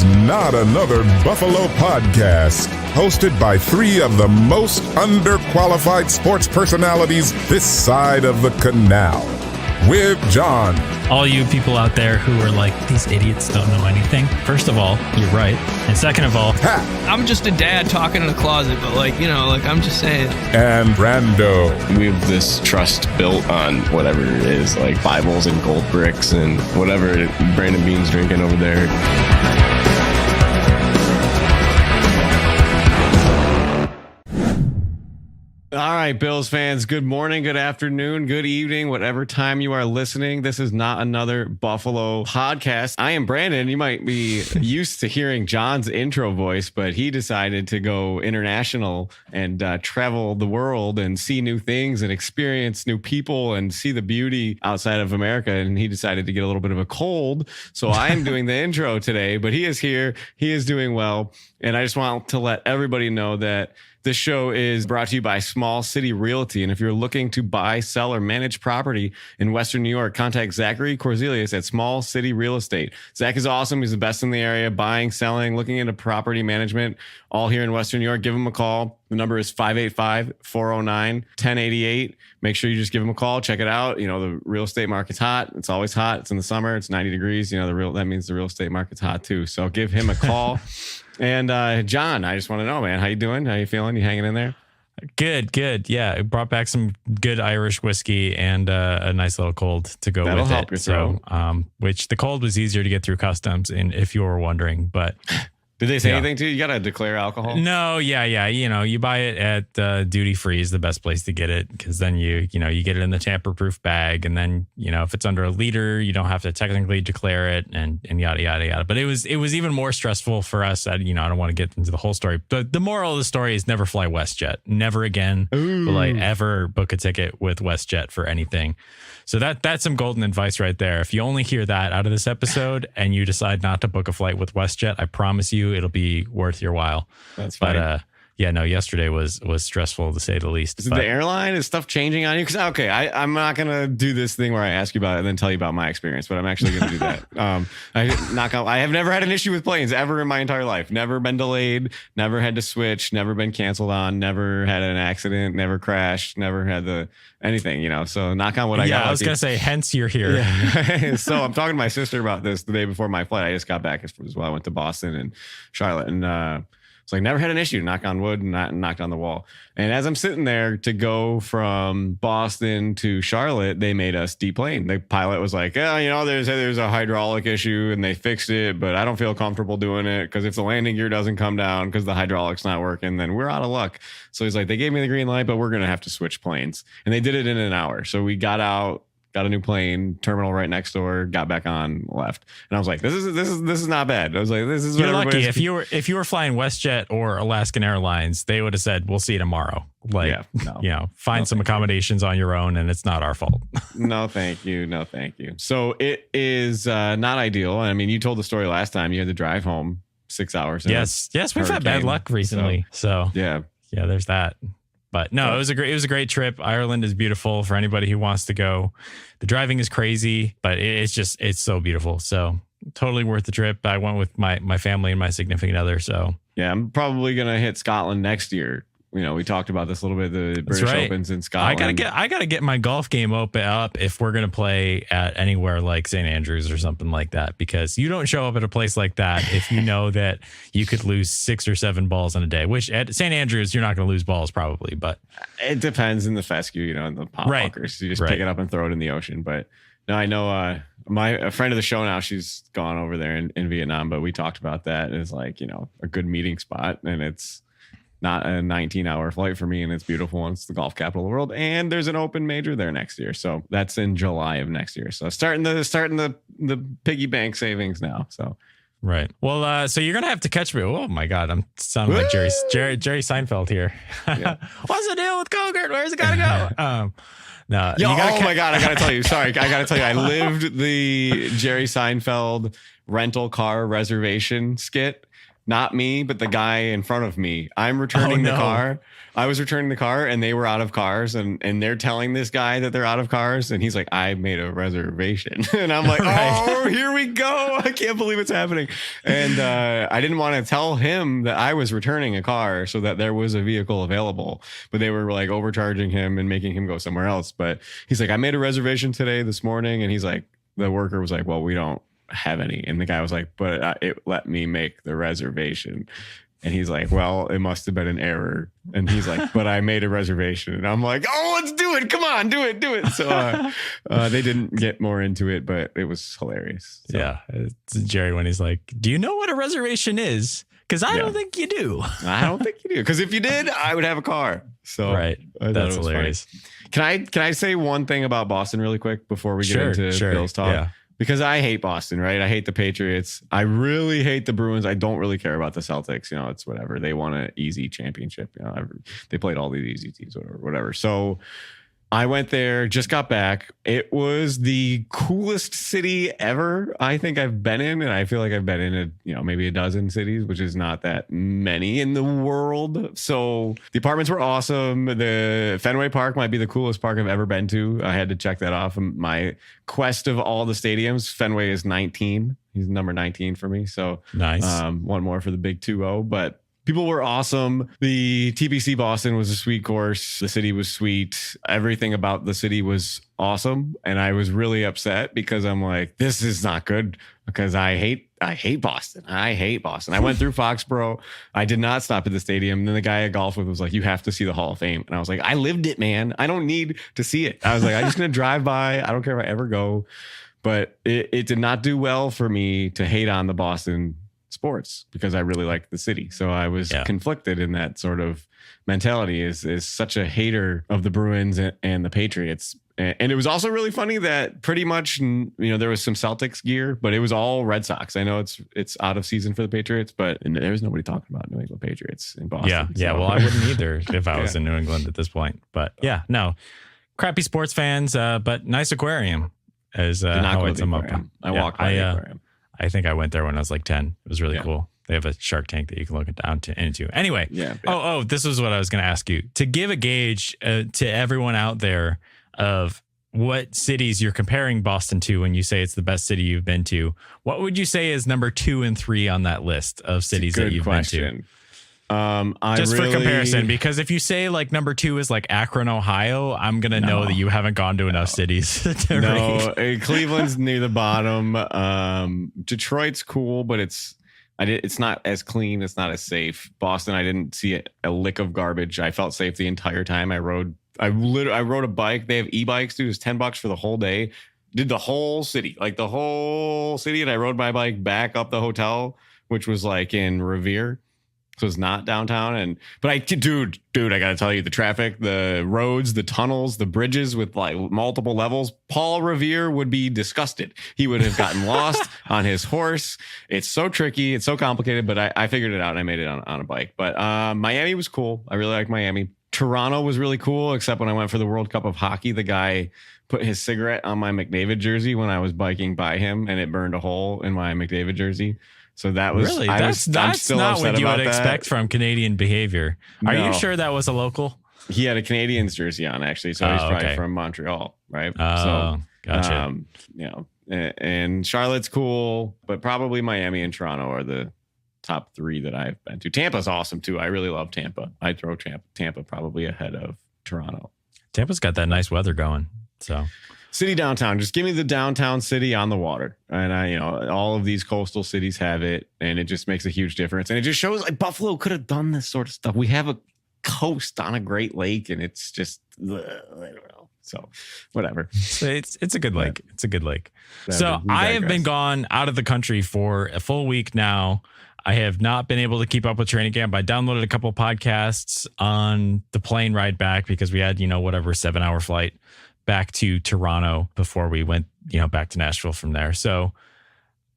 It's Not Another Buffalo Podcast, hosted by three of the most underqualified sports personalities this side of the canal. With John. All you people out there who are like, these idiots don't know anything. First of all, you're right. And second of all, Pat. I'm just a dad talking in a closet, but I'm just saying. And Brando. We have this trust built on whatever it is, like Bibles and gold bricks and whatever Brandon Bean's drinking over there. All right, Bills fans, good morning, good afternoon, good evening, whatever time you are listening. This is Not Another Buffalo Podcast. I am Brandon. You might be used to hearing John's intro voice, but he decided to go international and travel the world and see new things and experience new people and see the beauty outside of America. And he decided to get a little bit of a cold. So I am doing the intro today, but he is here. He is doing well. And I just want to let everybody know that this show is brought to you by Small City Realty. And if you're looking to buy, sell, or manage property in Western New York, contact Zachary Corzelius at Small City Real Estate. Zach is awesome. He's the best in the area, buying, selling, looking into property management, all here in Western New York. Give him a call. The number is 585-409-1088. Make sure you just give him a call. Check it out. You know, the real estate market's hot. It's always hot. It's in the summer. It's 90 degrees. You know, that means the real estate market's hot too. So give him a call. And John, I just want to know, man, how you doing? How you feeling? You hanging in there? Good. Yeah, it brought back some good Irish whiskey and a nice little cold to go That'll with help it. your throat. So, which the cold was easier to get through customs, and if you were wondering, but. Did they say anything to you? You got to declare alcohol? No, yeah. You know, you buy it at duty free is the best place to get it, because then you get it in the tamper-proof bag, and then if it's under a liter, you don't have to technically declare it, and yada yada yada. But it was even more stressful for us. I don't want to get into the whole story, but the moral of the story is never fly WestJet. Never again will I ever book a ticket with WestJet for anything. So that's some golden advice right there. If you only hear that out of this episode and you decide not to book a flight with WestJet, I promise you it'll be worth your while. That's fine. But yesterday was stressful to say the least. Is the airline, is stuff changing on you? Because I'm not gonna do this thing where I ask you about it and then tell you about my experience, but I'm actually gonna do that. I have never had an issue with planes ever in my entire life. Never been delayed, never had to switch, never been canceled on, never had an accident, never crashed, never had anything. So knock on wood. I was gonna say, hence you're here. Yeah. So I'm talking to my sister about this the day before my flight. I just got back as well. I went to Boston and Charlotte, and it's like never had an issue, knock on wood, and not knocked on the wall. And as I'm sitting there to go from Boston to Charlotte, they made us deplane. The pilot was like, there's a hydraulic issue and they fixed it, but I don't feel comfortable doing it because if the landing gear doesn't come down because the hydraulic's not working, then we're out of luck. So he's like, they gave me the green light, but we're going to have to switch planes. And they did it in an hour. So we got out, got a new plane, terminal right next door, got back on, left. And I was like, this is not bad. I was like, this is You're lucky. If you were flying WestJet or Alaskan Airlines, they would have said, we'll see you tomorrow. Find some accommodations on your own, and it's not our fault. No, thank you. So it is not ideal. I mean, you told the story last time. You had to drive home 6 hours. Yes, we've had bad luck recently. So yeah, there's that. But no, it was a great trip. Ireland is beautiful for anybody who wants to go. The driving is crazy, but it's so beautiful. So totally worth the trip. I went with my family and my significant other. So yeah, I'm probably gonna hit Scotland next year. We talked about this a little bit. The British Opens in Scotland. I gotta get my golf game up if we're gonna play at anywhere like St. Andrews or something like that, because you don't show up at a place like that if you know that you could lose 6 or 7 balls in a day. Which at St. Andrews you're not gonna lose balls probably, but it depends in the fescue, and the pop bunkers. You just pick it up and throw it in the ocean. But no, I know a friend of the show now. She's gone over there in Vietnam, but we talked about that. It's like a good meeting spot, and it's not a 19-hour flight for me, and it's beautiful, and it's the golf capital of the world, and there's an open major there next year, so that's in July of next year. So starting the piggy bank savings now. So right. Well, so you're gonna have to catch me. Oh my God, I'm sounding like Jerry Seinfeld here. Yeah. What's the deal with Gogurt? Where's it gotta go? No. My God, I gotta tell you. Sorry, I gotta tell you. I lived the Jerry Seinfeld rental car reservation skit. not me, but the guy in front of me. I'm returning the car. I was returning the car and they were out of cars and they're telling this guy that they're out of cars. And he's like, I made a reservation. And I'm like, oh, here we go. I can't believe it's happening. And I didn't want to tell him that I was returning a car so that there was a vehicle available. But they were like overcharging him and making him go somewhere else. But he's like, I made a reservation today, this morning. And he's like, the worker was like, well, we don't have any. And the guy was like, but it let me make the reservation. And he's like, well, it must have been an error. And he's like, but I made a reservation. And I'm like, oh, let's do it. Come on, do it. So they didn't get more into it, but it was hilarious. So. Yeah. It's Jerry when he's like, do you know what a reservation is? Because I don't think you do. I don't think you do. Because if you did, I would have a car. So right. That's hilarious. Funny. Can I say one thing about Boston really quick before we get into Bill's talk? Yeah. Because I hate Boston, right? I hate the Patriots. I really hate the Bruins. I don't really care about the Celtics. You know, it's whatever. They won an easy championship. You know, they played all these easy teams, whatever. So I went there, just got back. It was the coolest city ever I think I've been in. And I feel like I've been in maybe a dozen cities, which is not that many in the world. So the apartments were awesome. The Fenway Park might be the coolest park I've ever been to. I had to check that off. My quest of all the stadiums, Fenway is 19. He's number 19 for me. So nice. One more for the big 2-0, but people were awesome. The TPC Boston was a sweet course. The city was sweet. Everything about the city was awesome. And I was really upset because I'm like, this is not good because I hate Boston. I hate Boston. I went through Foxborough. I did not stop at the stadium. And then the guy I golfed with was like, you have to see the Hall of Fame. And I was like, I lived it, man. I don't need to see it. I was like, I'm just going to drive by. I don't care if I ever go. But it did not do well for me to hate on the Boston sports because I really liked the city. So I was conflicted in that sort of mentality is such a hater of the Bruins and the Patriots. And it was also really funny that pretty much, there was some Celtics gear, but it was all Red Sox. I know it's out of season for the Patriots, but there was nobody talking about New England Patriots in Boston. Yeah. Yeah. Well, I wouldn't either if I was in New England at this point, but no, crappy sports fans, but nice aquarium as how I sum up. I walked by the aquarium. I think I went there when I was like 10. It was really cool. They have a shark tank that you can look into. Anyway. Yeah. Oh, this is what I was going to ask you. To give a gauge to everyone out there of what cities you're comparing Boston to when you say it's the best city you've been to, what would you say is number 2 and 3 on that list of cities that you've been to? Just for comparison, because if you say like number 2 is like Akron, Ohio, I'm going to know that you haven't gone to enough cities. Cleveland's near the bottom. Detroit's cool, but it's not as clean. It's not as safe. Boston, I didn't see a lick of garbage. I felt safe the entire time. I rode a bike. They have e-bikes, dude. It's $10 for the whole day. Did the whole city, and I rode my bike back up the hotel, which was like in Revere. So it's not downtown. But I gotta tell you, the traffic, the roads, the tunnels, the bridges with like multiple levels, Paul Revere would be disgusted. He would have gotten lost on his horse. It's so tricky. It's so complicated, but I figured it out and I made it on a bike. But Miami was cool. I really like Miami. Toronto was really cool, except when I went for the World Cup of Hockey, the guy put his cigarette on my McDavid jersey when I was biking by him and it burned a hole in my McDavid jersey. So that was really that's not what you would expect from Canadian behavior. Are you sure that was a local? He had a Canadiens jersey on actually, so he's probably from Montreal, right? Gotcha. And Charlotte's cool, but probably Miami and Toronto are the top 3 that I've been to. Tampa's awesome too. I really love Tampa. I'd throw Tampa probably ahead of Toronto. Tampa's got that nice weather going. So city downtown, just give me the downtown city on the water. And all of these coastal cities have it, and it just makes a huge difference. And it just shows like Buffalo could have done this sort of stuff. We have a coast on a Great Lake, and it's just, I don't know. So whatever. It's a good lake. It's a good lake. So I have been gone out of the country for a full week now. I have not been able to keep up with training camp. I downloaded a couple podcasts on the plane ride back because we had, 7-hour flight back to Toronto before we went, back to Nashville from there. So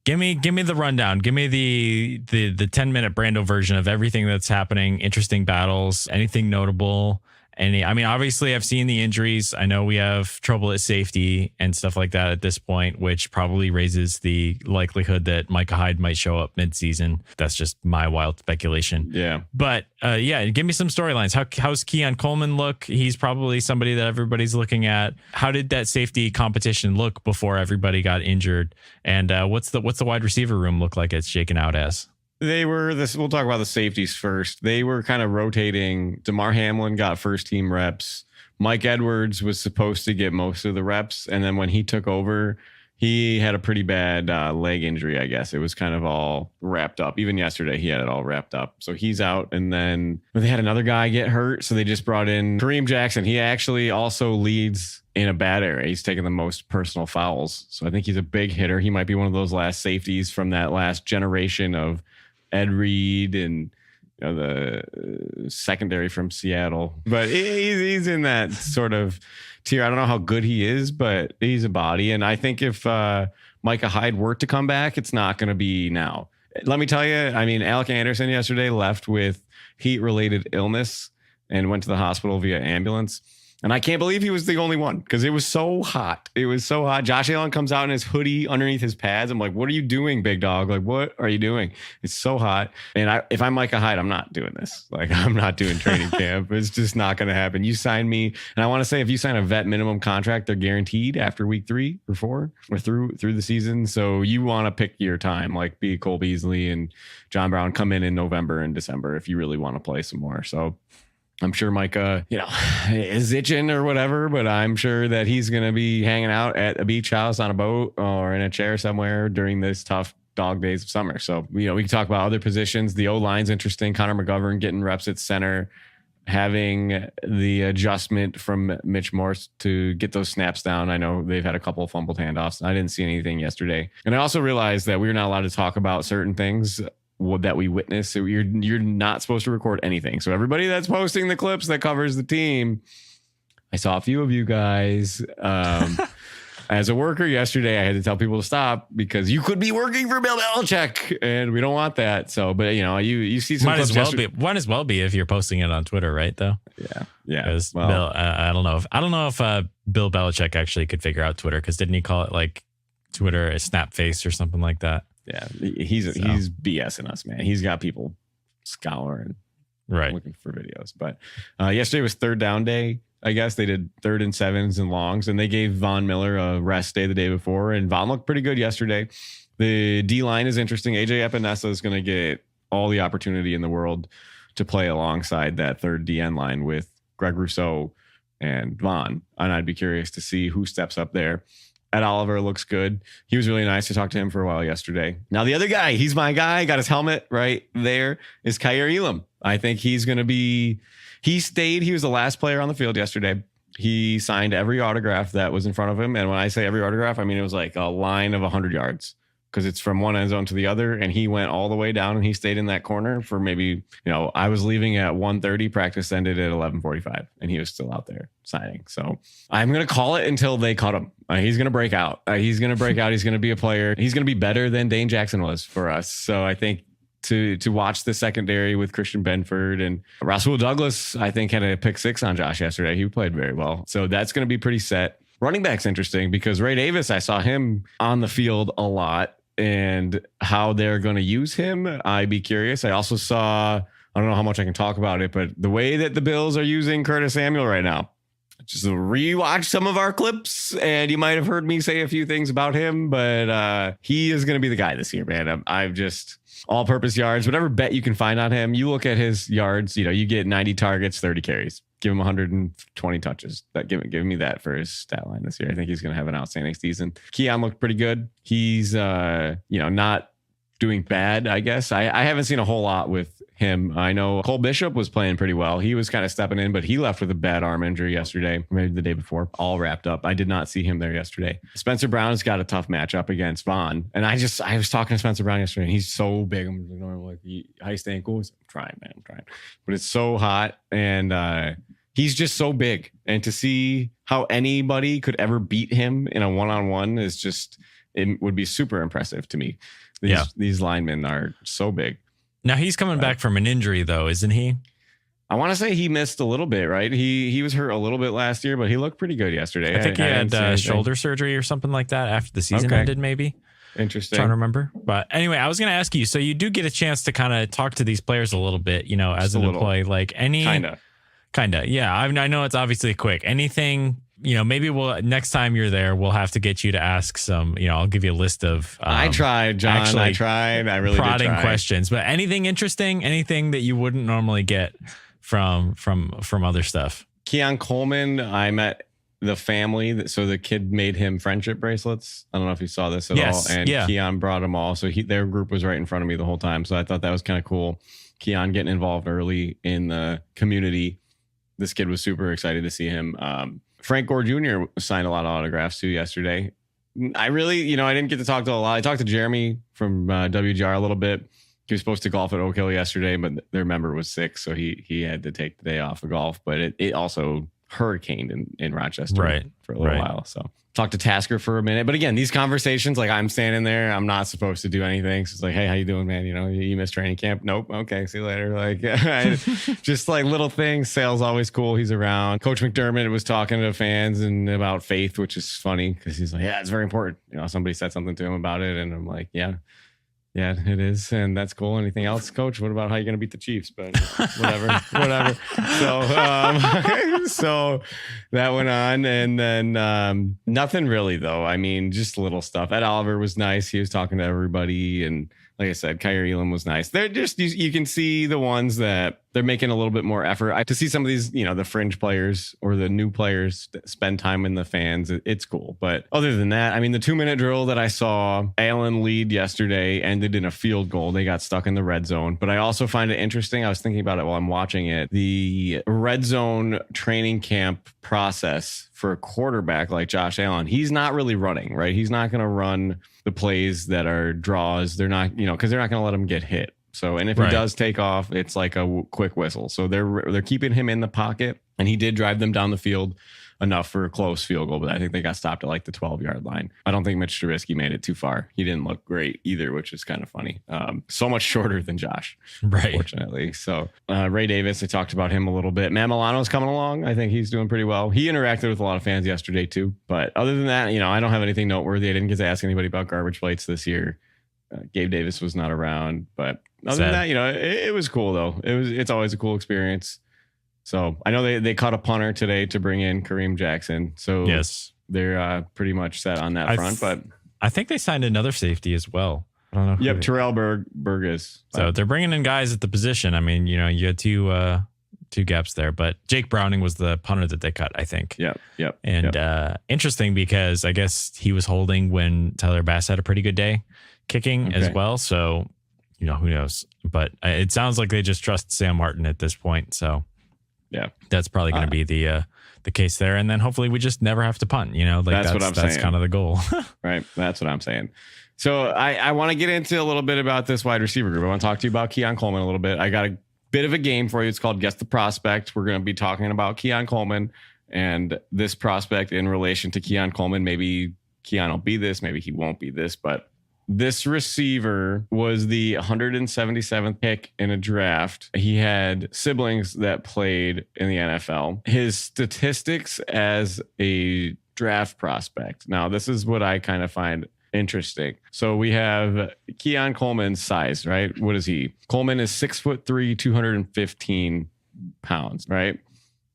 give me the rundown. Give me the 10-minute Brando version of everything that's happening, interesting battles, anything notable, I mean, obviously, I've seen the injuries. I know we have trouble at safety and stuff like that at this point, which probably raises the likelihood that Micah Hyde might show up midseason. That's just my wild speculation. Yeah. But give me some storylines. How's Keon Coleman look? He's probably somebody that everybody's looking at. How did that safety competition look before everybody got injured? And what's the wide receiver room look like it's shaken out as? We'll talk about the safeties first. They were kind of rotating. DeMar Hamlin got first team reps. Mike Edwards was supposed to get most of the reps. And then when he took over, he had a pretty bad leg injury, I guess. It was kind of all wrapped up. Even yesterday, he had it all wrapped up. So he's out. And then they had another guy get hurt. So they just brought in Kareem Jackson. He actually also leads in a bad area. He's taken the most personal fouls. So I think he's a big hitter. He might be one of those last safeties from that last generation of Ed Reed and the secondary from Seattle. But he's in that sort of tier. I don't know how good he is, but he's a body. And I think if Micah Hyde were to come back, it's not going to be now. Let me tell you, I mean, Alec Anderson yesterday left with heat-related illness and went to the hospital via ambulance. And I can't believe he was the only one because it was so hot. It was so hot. Josh Allen comes out in his hoodie underneath his pads. I'm like, what are you doing, big dog? Like, what are you doing? It's so hot. And if I'm Micah Hyde, I'm not doing this. Like, I'm not doing training camp. It's just not going to happen. You sign me. And I want to say, if you sign a vet minimum contract, they're guaranteed after week 3 or 4 or through the season. So you want to pick your time, like be Cole Beasley and John Brown, come in November and December if you really want to play some more. So I'm sure Micah, is itching or whatever, but I'm sure that he's going to be hanging out at a beach house on a boat or in a chair somewhere during this tough dog days of summer. So, we can talk about other positions. The O-line's interesting. Connor McGovern getting reps at center, having the adjustment from Mitch Morse to get those snaps down. I know they've had a couple of fumbled handoffs. I didn't see anything yesterday. And I also realized that we're not allowed to talk about certain things that we witness. So you're not supposed to record anything. So everybody that's posting the clips that covers the team, I saw a few of you guys. As a worker yesterday, I had to tell people to stop because you could be working for Bill Belichick, and we don't want that. So, but you see some might as well be if you're posting it on Twitter, right? Though, yeah. Well, Bill, I don't know if Bill Belichick actually could figure out Twitter, because didn't he call it like Twitter a snap face or something like that? Yeah, he's BSing us, man. He's got people scouring, looking for videos. But yesterday was third down day. I guess they did 3rd and 7s and longs, and they gave Von Miller a rest day the day before. And Von looked pretty good yesterday. The D line is interesting. AJ Epinesa is going to get all the opportunity in the world to play alongside that third DN line with Greg Rousseau and Von. And I'd be curious to see who steps up there. Ed Oliver looks good. He was really nice to talk to him for a while yesterday. Now, the other guy, he's my guy, got his helmet right there, is Kaiir Elam. I think he's going to be, he was the last player on the field yesterday. He signed every autograph that was in front of him. And when I say every autograph, I mean, it was like a line of 100 yards. Because it's from one end zone to the other, and he went all the way down, and he stayed in that corner for maybe, I was leaving at 1:30, practice ended at 11:45, and he was still out there signing. So I'm going to call it until they cut him. He's going to break out. He's going to break out. He's going to be a player. He's going to be better than Dane Jackson was for us. So I think to watch the secondary with Christian Benford and Rasul Douglas, I think had a pick 6 on Josh yesterday. He played very well. So that's going to be pretty set. Running back's interesting because Ray Davis, I saw him on the field a lot. And how they're going to use him, I'd be curious. I also saw, I don't know how much I can talk about it, but the way that the Bills are using Curtis Samuel right now, just rewatch some of our clips, and you might have heard me say a few things about him, but he is going to be the guy this year, man. I've just all-purpose yards, whatever bet you can find on him. You look at his yards, you get 90 targets, 30 carries. Give him 120 touches. Give me that for his stat line this year. I think he's going to have an outstanding season. Keon looked pretty good. He's, not doing bad, I guess. I haven't seen a whole lot with him. I know Cole Bishop was playing pretty well. He was kind of stepping in, but he left with a bad arm injury yesterday, maybe the day before, all wrapped up. I did not see him there yesterday. Spencer Brown's got a tough matchup against Vaughn. And I was talking to Spencer Brown yesterday, and he's so big. I'm like, how you staying cool? I'm trying, man. I'm trying. But it's so hot, and he's just so big. And to see how anybody could ever beat him in a one-on-one is just, it would be super impressive to me. These linemen are so big. Now he's coming back from an injury, though, isn't he? I want to say he missed a little bit, right? He was hurt a little bit last year, but he looked pretty good yesterday. I think he had shoulder surgery or something like that after the season ended, maybe. Interesting. Trying to remember. But anyway, I was going to ask you, so you do get a chance to kind of talk to these players a little bit, you know, as an employee, like kind of. Yeah. I know it's obviously quick. Anything, you know, maybe next time you're there, we'll have to get you to ask some, you know, I'll give you a list of. I tried, John. I tried. I really prodding did try. questions, but anything interesting, anything that you wouldn't normally get from other stuff. Keon Coleman, I met the family. So the kid made him friendship bracelets. I don't know if you saw this at all. And Keon brought them all. So their group was right in front of me the whole time. So I thought that was kind of cool. Keon getting involved early in the community. This kid was super excited to see him. Frank Gore Jr. signed a lot of autographs too yesterday. I really, you know, I didn't get to talk to a lot. I talked to Jeremy from WGR a little bit. He was supposed to golf at Oak Hill yesterday, but their member was sick, so he had to take the day off of golf. But it also hurricaned in Rochester for a little while. So talked to Tasker for a minute. But again, these conversations, like I'm standing there, I'm not supposed to do anything. So it's like, hey, how you doing, man? You know, you missed training camp? Nope. Okay, see you later. Like just like little things. Sale's always cool. He's around. Coach McDermott was talking to fans and about faith, which is funny because he's like, yeah, it's very important. You know, somebody said something to him about it. And I'm like, yeah, it is. And that's cool. Anything else, Coach? What about how you're going to beat the Chiefs? But whatever. So, so that went on. And then nothing really, though. I mean, just little stuff. Ed Oliver was nice. He was talking to everybody. And like I said, Kaiir Elam was nice. They're just, you can see the ones that they're making a little bit more effort. To see some of these, you know, the fringe players or the new players spend time in the fans, it's cool. But other than that, I mean, the 2-minute drill that I saw Elam lead yesterday ended in a field goal. They got stuck in the red zone. But I also find it interesting. I was thinking about it while I'm watching it. The red zone training camp process for a quarterback like Josh Allen, he's not really running, right? He's not going to run the plays that are draws. They're not, you know, because they're not going to let him get hit. So, and if he does take off, it's like a quick whistle. So they're keeping him in the pocket, and he did drive them down the field enough for a close field goal, but I think they got stopped at like the 12-yard line. I don't think Mitch Trubisky made it too far. He didn't look great either, which is kind of funny. So much shorter than Josh, unfortunately. So Ray Davis, I talked about him a little bit. Matt Milano's coming along. I think he's doing pretty well. He interacted with a lot of fans yesterday too. But other than that, you know, I don't have anything noteworthy. I didn't get to ask anybody about garbage plates this year. Gabe Davis was not around, but other than that, you know, it was cool though. It's always a cool experience. So I know they caught a punter today to bring in Kareem Jackson. So they're pretty much set on that front. But I think they signed another safety as well. I don't know. Yep, Terrell Burgess. So they're bringing in guys at the position. I mean, you know, you had two gaps there, but Jake Browning was the punter that they cut, I think. Yep. And interesting because I guess he was holding when Tyler Bass had a pretty good day kicking as well. So, you know, who knows? But it sounds like they just trust Sam Martin at this point. So, yeah, that's probably going to be the case there. And then hopefully we just never have to punt, you know, like that's what I'm saying. That's kind of the goal. Right. That's what I'm saying. So I want to get into a little bit about this wide receiver group. I want to talk to you about Keon Coleman a little bit. I got a bit of a game for you. It's called Guess the Prospect. We're going to be talking about Keon Coleman and this prospect in relation to Keon Coleman. Maybe Keon will be this, maybe he won't be this, but this receiver was the 177th pick in a draft. He had siblings that played in the NFL. His statistics as a draft prospect. Now, this is what I kind of find interesting. So we have Keon Coleman's size, right? What is he? Coleman is 6'3", 215 pounds, right?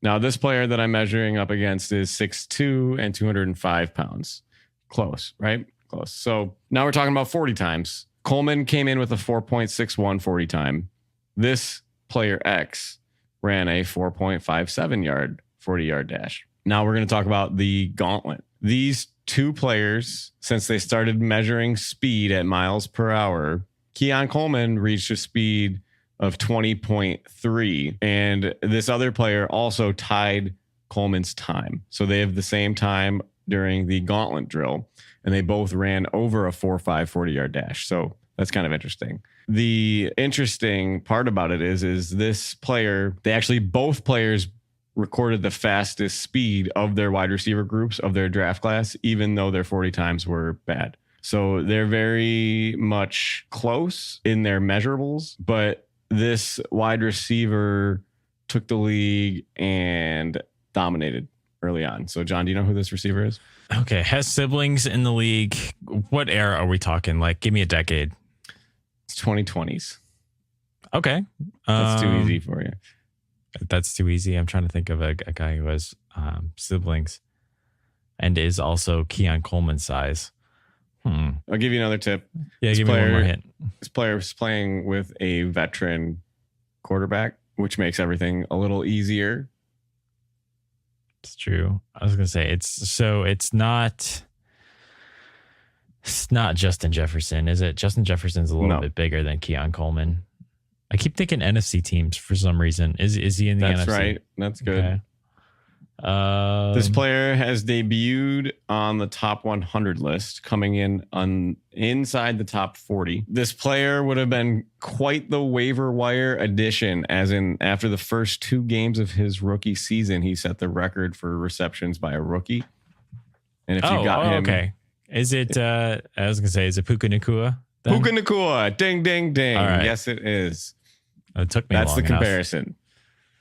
Now, this player that I'm measuring up against is 6'2" and 205 pounds. Close, right? Close. So now we're talking about 40 times. Coleman came in with a 4.61 40 time. This player X ran a 4.57 yard 40-yard dash. Now we're going to talk about the gauntlet. These two players, since they started measuring speed at miles per hour, Keon Coleman reached a speed of 20.3. And this other player also tied Coleman's time. So they have the same time during the gauntlet drill, and they both ran over a 4.5 40-yard dash. So that's kind of interesting. The interesting part about it is this player, both players recorded the fastest speed of their wide receiver groups of their draft class, even though their 40 times were bad. So they're very much close in their measurables, but this wide receiver took the league and dominated early on. So, John, do you know who this receiver is? Okay. Has siblings in the league. What era are we talking? Like, give me a decade. It's 2020s. Okay. That's too easy for you. That's too easy. I'm trying to think of a guy who has siblings and is also Keon Coleman size. I'll give you another tip. Yeah, give me one more hint. This player is playing with a veteran quarterback, which makes everything a little easier. It's true. I was gonna say it's not Justin Jefferson, is it? Justin Jefferson's a little bit bigger than Keon Coleman. I keep thinking NFC teams for some reason. Is he in the NFC? That's right. That's good. Okay. This player has debuted on the top 100 list, coming in inside the top 40. This player would have been quite the waiver wire addition, as in after the first 2 games of his rookie season, he set the record for receptions by a rookie. And if you got him, okay. Is it? I was gonna say, is it Puka Nacua? Puka Nacua, ding, ding, ding. Right. Yes, it is. It took me. That's long the enough. comparison.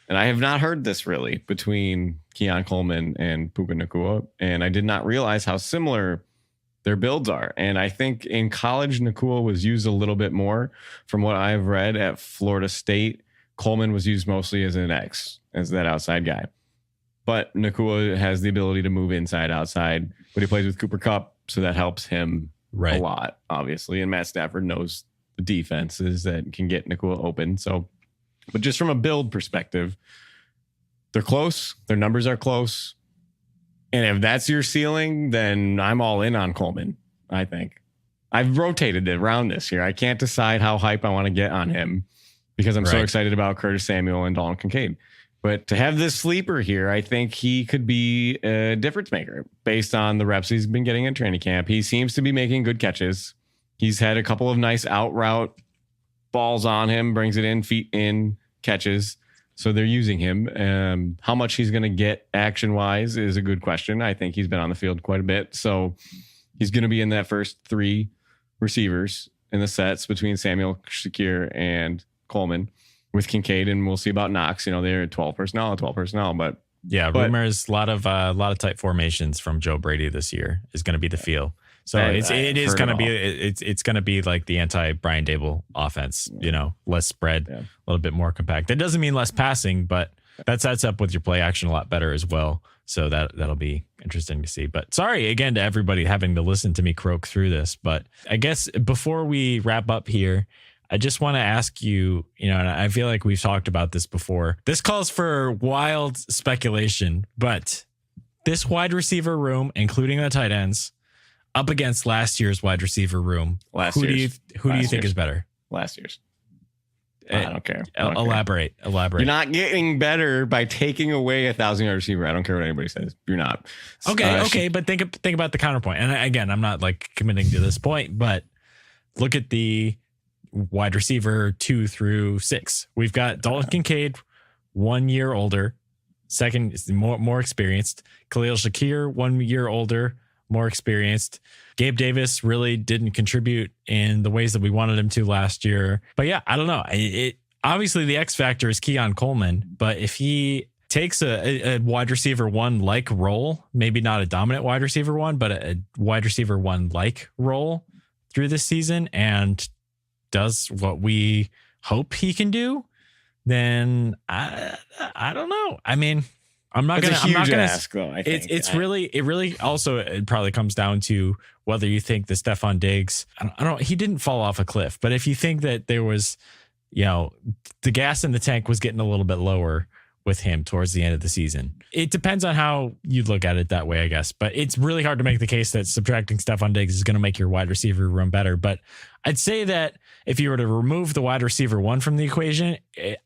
And I have not heard this really between Keon Coleman and Puka Nacua. And I did not realize how similar their builds are. And I think in college, Nacua was used a little bit more. From what I've read at Florida State, Coleman was used mostly as an X, as that outside guy. But Nacua has the ability to move inside, outside. But he plays with Cooper Kupp, so that helps him a lot, obviously. And Matt Stafford knows the defenses that can get Nacua open. So, but just from a build perspective, they're close. Their numbers are close. And if that's your ceiling, then I'm all in on Coleman, I think. I've rotated it around this year. I can't decide how hype I want to get on him because I'm so excited about Curtis Samuel and Dalton Kincaid. But to have this sleeper here, I think he could be a difference maker based on the reps he's been getting in training camp. He seems to be making good catches. He's had a couple of nice out route balls on him, brings it in, feet in, catches. So they're using him. How much he's going to get action wise is a good question. I think he's been on the field quite a bit. So he's going to be in that first 3 receivers in the sets between Samuel, Kaiir, and Coleman with Kincaid. And we'll see about Knox. You know, they're 12 personnel. But rumors, a lot of tight formations from Joe Brady this year is going to be the feel. So it is going to be like the anti Brian Dable offense, you know, less spread, a little bit more compact. That doesn't mean less passing, but that sets up with your play action a lot better as well. So that'll be interesting to see. But sorry again to everybody having to listen to me croak through this. But I guess before we wrap up here, I just want to ask you, you know, and I feel like we've talked about this before. This calls for wild speculation, but this wide receiver room, including the tight ends, up against last year's wide receiver room, who do you think is better? Last year's. I don't care. Elaborate. You're not getting better by taking away a 1,000-yard receiver. I don't care what anybody says. You're not. Okay. But think about the counterpoint. And again, I'm not like committing to this point, but look at the wide receiver 2 through 6. We've got Dalton Kincaid, 1 year older, second more experienced. Khalil Shakir, 1 year older, more experienced. Gabe Davis really didn't contribute in the ways that we wanted him to last year. But yeah, I don't know. Obviously the X factor is Keon Coleman, but if he takes a wide receiver 1 like role, maybe not a dominant wide receiver 1, but a wide receiver 1 like role through this season and does what we hope he can do, then I don't know. I mean, I'm not gonna ask though. I think it really also it probably comes down to whether you think that Stephon Diggs, he didn't fall off a cliff, but if you think that there was, you know, the gas in the tank was getting a little bit lower with him towards the end of the season. It depends on how you look at it that way, I guess. But it's really hard to make the case that subtracting Stephon Diggs is going to make your wide receiver room better. But I'd say that if you were to remove the wide receiver 1 from the equation,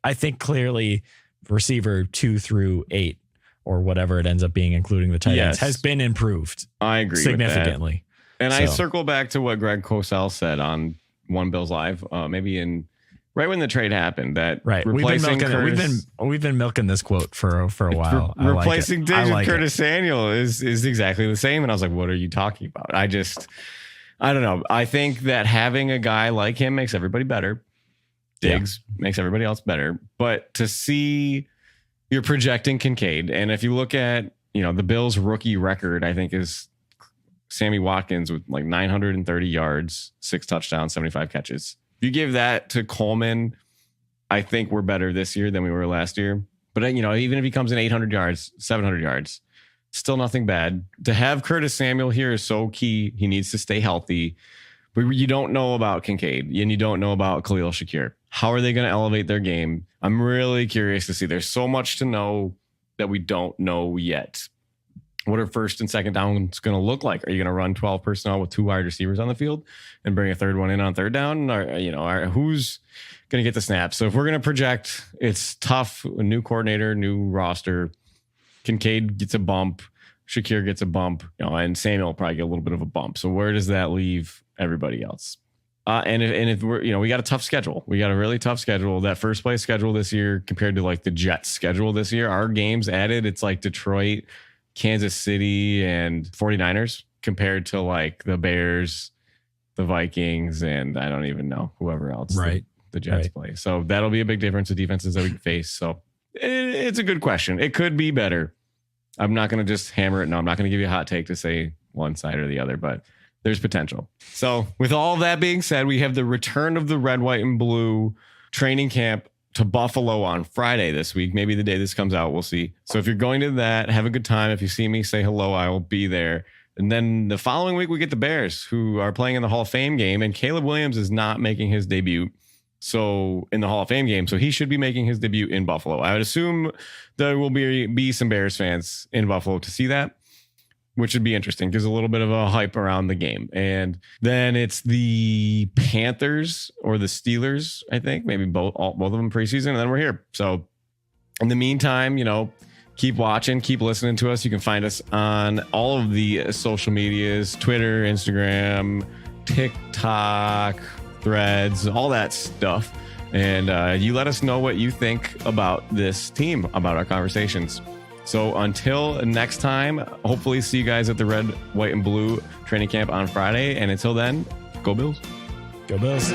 I think clearly receiver 2 through 8 or whatever it ends up being, including the tight ends, has been improved. I agree significantly. And I circle back to what Greg Cosell said on One Bills Live, maybe right when the trade happened, that replacing we've been milking this quote for a while. Replacing Diggs with Curtis Samuel is exactly the same. And I was like, what are you talking about? I don't know. I think that having a guy like him makes everybody better. Diggs makes everybody else better. But to see you're projecting Kincaid. And if you look at, the Bills rookie record, I think is Sammy Watkins with like 930 yards, 6 touchdowns, 75 catches. If you give that to Coleman, I think we're better this year than we were last year. But, even if he comes in 800 yards, 700 yards, still nothing bad. To have Curtis Samuel here is so key. He needs to stay healthy. But you don't know about Kincaid and you don't know about Khalil Shakir. How are they going to elevate their game? I'm really curious to see. There's so much to know that we don't know yet. What are first and second downs going to look like? Are you going to run 12 personnel with 2 wide receivers on the field and bring a third one in on third down? Or, who's going to get the snaps? So if we're going to project, it's tough. A new coordinator, new roster. Kincaid gets a bump. Shakir gets a bump. And Samuel will probably get a little bit of a bump. So where does that leave everybody else? And if we're, we got a tough schedule. We got a really tough schedule. That first place schedule this year compared to like the Jets schedule this year, our games added, it's like Detroit, Kansas City, and 49ers compared to like the Bears, the Vikings, and I don't even know whoever else the Jets play. So that'll be a big difference of defenses that we face. So it's a good question. It could be better. I'm not going to just hammer it. No, I'm not going to give you a hot take to say one side or the other, but there's potential. So with all of that being said, we have the return of the red, white, and blue training camp to Buffalo on Friday this week. Maybe the day this comes out, we'll see. So if you're going to that, have a good time. If you see me, say hello. I will be there. And then the following week, we get the Bears, who are playing in the Hall of Fame game. And Caleb Williams is not making his debut in the Hall of Fame game. So he should be making his debut in Buffalo. I would assume there will be some Bears fans in Buffalo to see that, which would be interesting. Gives a little bit of a hype around the game. And then it's the Panthers or the Steelers, I think, maybe both of them preseason. And then we're here. So in the meantime, keep watching, keep listening to us. You can find us on all of the social medias, Twitter, Instagram, TikTok, Threads, all that stuff. And you let us know what you think about this team, about our conversations. So until next time, hopefully see you guys at the red, white, and blue training camp on Friday. And until then, go Bills. Go Bills.